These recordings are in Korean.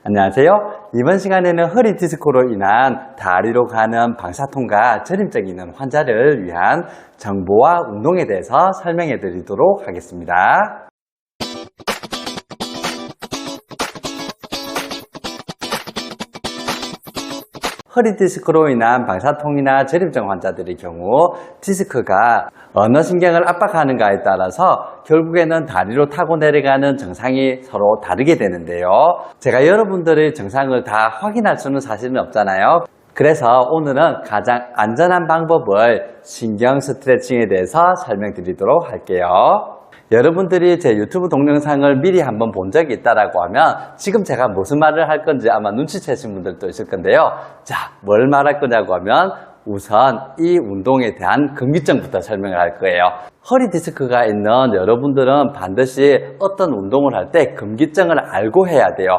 안녕하세요. 이번 시간에는 허리 디스크로 인한 다리로 가는 방사통과 저림증이 있는 환자를 위한 정보와 운동에 대해서 설명해 드리도록 하겠습니다. 허리 디스크로 인한 방사통이나 저림증 환자들의 경우 디스크가 어느 신경을 압박하는가에 따라서 결국에는 다리로 타고 내려가는 증상이 서로 다르게 되는데요. 제가 여러분들의 증상을 다 확인할 수는 사실은 없잖아요. 그래서 오늘은 가장 안전한 방법을 신경 스트레칭에 대해서 설명드리도록 할게요. 여러분들이 제 유튜브 동영상을 미리 한번 본 적이 있다라고 하면 지금 제가 무슨 말을 할 건지 아마 눈치채신 분들도 있을 건데요. 자, 뭘 말할 거냐고 하면 우선 이 운동에 대한 금기점부터 설명을 할 거예요. 허리 디스크가 있는 여러분들은 반드시 어떤 운동을 할 때 금기점을 알고 해야 돼요.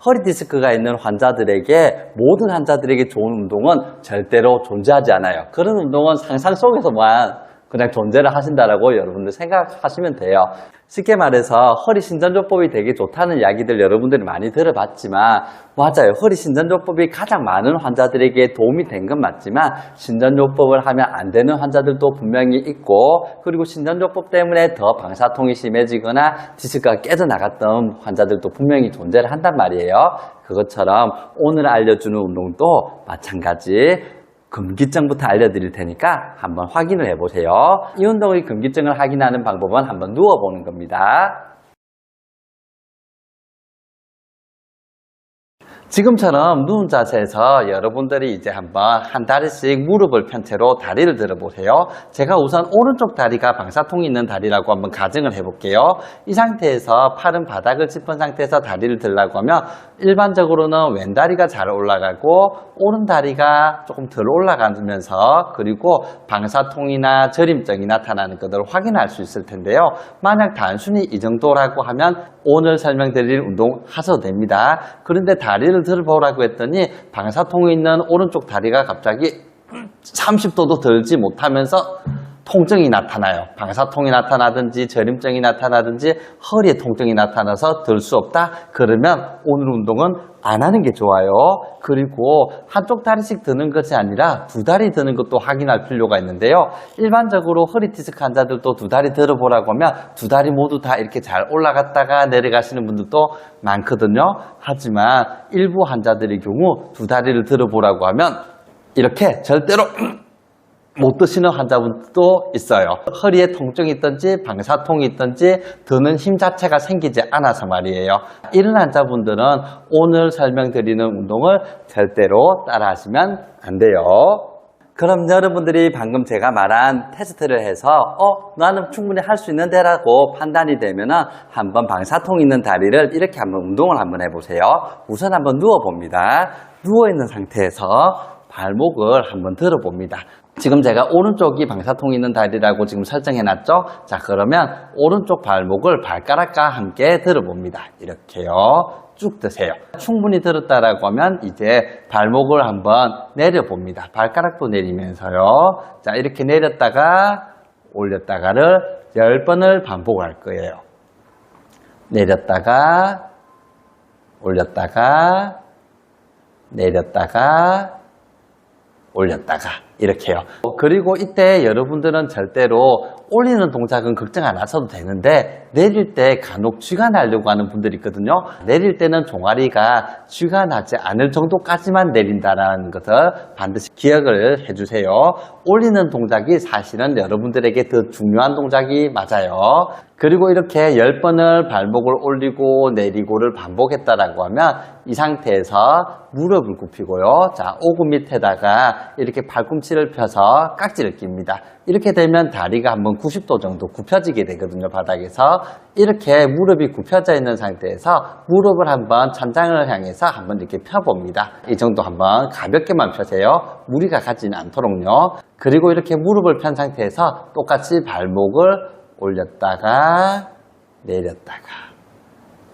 허리 디스크가 있는 환자들에게 모든 환자들에게 좋은 운동은 절대로 존재하지 않아요. 그런 운동은 상상 속에서만 그냥 존재를 하신다라고 여러분들 생각하시면 돼요. 쉽게 말해서 허리 신전조법이 되게 좋다는 이야기들 여러분들이 많이 들어봤지만 맞아요. 허리 신전조법이 가장 많은 환자들에게 도움이 된 건 맞지만 신전조법을 하면 안 되는 환자들도 분명히 있고 그리고 신전조법 때문에 더 방사통이 심해지거나 디스크가 깨져나갔던 환자들도 분명히 존재를 한단 말이에요. 그것처럼 오늘 알려주는 운동도 마찬가지 금기증부터 알려드릴 테니까 한번 확인을 해보세요. 이 운동의 금기증을 확인하는 방법은 한번 누워보는 겁니다. 지금처럼 누운 자세에서 여러분들이 이제 한번 한 다리씩 무릎을 편 채로 다리를 들어보세요. 제가 우선 오른쪽 다리가 방사통이 있는 다리라고 한번 가정을 해볼게요. 이 상태에서 팔은 바닥을 짚은 상태에서 다리를 들라고 하면 일반적으로는 왼다리가 잘 올라가고 오른다리가 조금 덜 올라가면서 그리고 방사통이나 저림증이 나타나는 것을 확인할 수 있을 텐데요. 만약 단순히 이 정도라고 하면 오늘 설명드릴 운동 하셔도 됩니다. 그런데 다리를 들어보라고 했더니 방사통이 있는 오른쪽 다리가 갑자기 30도도 들지 못하면서 통증이 나타나요. 방사통이 나타나든지 저림증이 나타나든지 허리에 통증이 나타나서 들 수 없다? 그러면 오늘 운동은 안 하는 게 좋아요. 그리고 한쪽 다리씩 드는 것이 아니라 두 다리 드는 것도 확인할 필요가 있는데요. 일반적으로 허리 디스크 환자들도 두 다리 들어보라고 하면 두 다리 모두 다 이렇게 잘 올라갔다가 내려가시는 분들도 많거든요. 하지만 일부 환자들의 경우 두 다리를 들어보라고 하면 이렇게 절대로 못 드시는 환자분도 있어요. 허리에 통증이 있든지 방사통이 있든지 드는 힘 자체가 생기지 않아서 말이에요. 이런 환자분들은 오늘 설명드리는 운동을 절대로 따라 하시면 안 돼요. 그럼 여러분들이 방금 제가 말한 테스트를 해서 나는 충분히 할 수 있는데 라고 판단이 되면은 한번 방사통 있는 다리를 이렇게 한번 운동을 한번 해보세요. 우선 한번 누워봅니다. 누워있는 상태에서 발목을 한번 들어봅니다. 지금 제가 오른쪽이 방사통 있는 다리라고 지금 설정해놨죠? 자, 그러면 오른쪽 발목을 발가락과 함께 들어봅니다. 이렇게요. 쭉 드세요. 충분히 들었다라고 하면 이제 발목을 한번 내려봅니다. 발가락도 내리면서요. 자, 이렇게 내렸다가 올렸다가를 10번을 반복할 거예요. 내렸다가 올렸다가 내렸다가 올렸다가 이렇게요. 그리고 이때 여러분들은 절대로 올리는 동작은 걱정 안 하셔도 되는데 내릴 때 간혹 쥐가 나려고 하는 분들이 있거든요. 내릴 때는 종아리가 쥐가 나지 않을 정도까지만 내린다는 것을 반드시 기억을 해주세요. 올리는 동작이 사실은 여러분들에게 더 중요한 동작이 맞아요. 그리고 이렇게 10번을 발목을 올리고 내리고를 반복했다라고 하면 이 상태에서 무릎을 굽히고요. 자, 오금 밑에다가 이렇게 팔꿈치를 펴서 깍지를 낍니다. 이렇게 되면 다리가 한번 90도 정도 굽혀지게 되거든요, 바닥에서. 이렇게 무릎이 굽혀져 있는 상태에서 무릎을 한번 천장을 향해서 한번 이렇게 펴봅니다. 이 정도 한번 가볍게만 펴세요. 무리가 가지는 않도록요. 그리고 이렇게 무릎을 편 상태에서 똑같이 발목을 올렸다가 내렸다가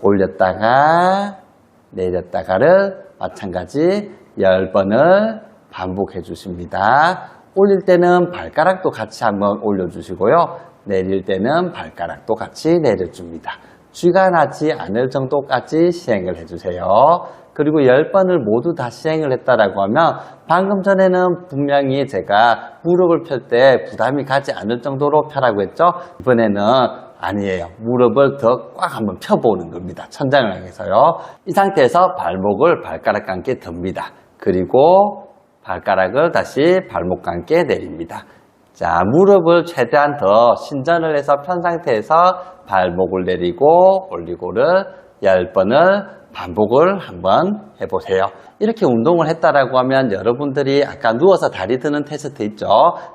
올렸다가 내렸다가를 마찬가지 10번을 반복해 주십니다. 올릴 때는 발가락도 같이 한번 올려주시고요. 내릴 때는 발가락도 같이 내려줍니다. 쥐가 나지 않을 정도까지 시행을 해주세요. 그리고 10번을 모두 다 시행을 했다라고 하면 방금 전에는 분명히 제가 무릎을 펼 때 부담이 가지 않을 정도로 펴라고 했죠. 이번에는 아니에요. 무릎을 더 꽉 한번 펴보는 겁니다. 천장을 향해서요. 이 상태에서 발목을 발가락과 함께 듭니다. 그리고 발가락을 다시 발목과 함께 내립니다. 자, 무릎을 최대한 더 신전을 해서 편 상태에서 발목을 내리고 올리고를 10번을 반복을 한번 해보세요. 이렇게 운동을 했다라고 하면 여러분들이 아까 누워서 다리 드는 테스트 있죠?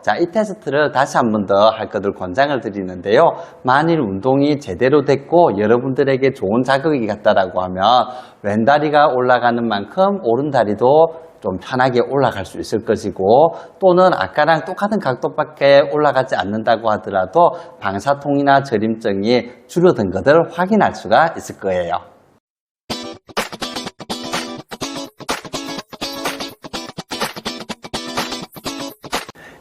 자, 이 테스트를 다시 한 번 더 할 것을 권장을 드리는데요. 만일 운동이 제대로 됐고 여러분들에게 좋은 자극이 갔다라고 하면 왼다리가 올라가는 만큼 오른다리도 좀 편하게 올라갈 수 있을 것이고, 또는 아까랑 똑같은 각도밖에 올라가지 않는다고 하더라도 방사통이나 저림증이 줄어든 것을 확인할 수가 있을 거예요.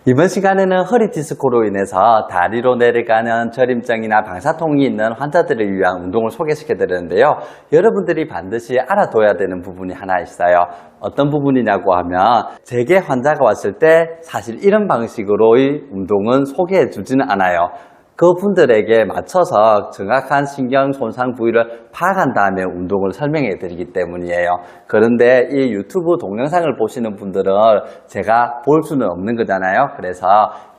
이번 시간에는 허리 디스크로 인해서 다리로 내려가는 저림증이나 방사통이 있는 환자들을 위한 운동을 소개시켜 드렸는데요. 여러분들이 반드시 알아둬야 되는 부분이 하나 있어요. 어떤 부분이냐고 하면 제게 환자가 왔을 때 사실 이런 방식으로의 운동은 소개해 주지는 않아요. 그분들에게 맞춰서 정확한 신경 손상 부위를 파악한 다음에 운동을 설명해 드리기 때문이에요. 그런데 이 유튜브 동영상을 보시는 분들은 제가 볼 수는 없는 거잖아요. 그래서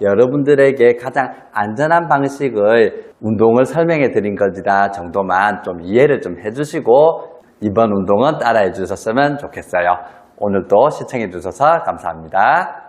여러분들에게 가장 안전한 방식의 운동을 설명해 드린 것이다 정도만 좀 이해를 좀 해주시고 이번 운동은 따라해 주셨으면 좋겠어요. 오늘도 시청해 주셔서 감사합니다.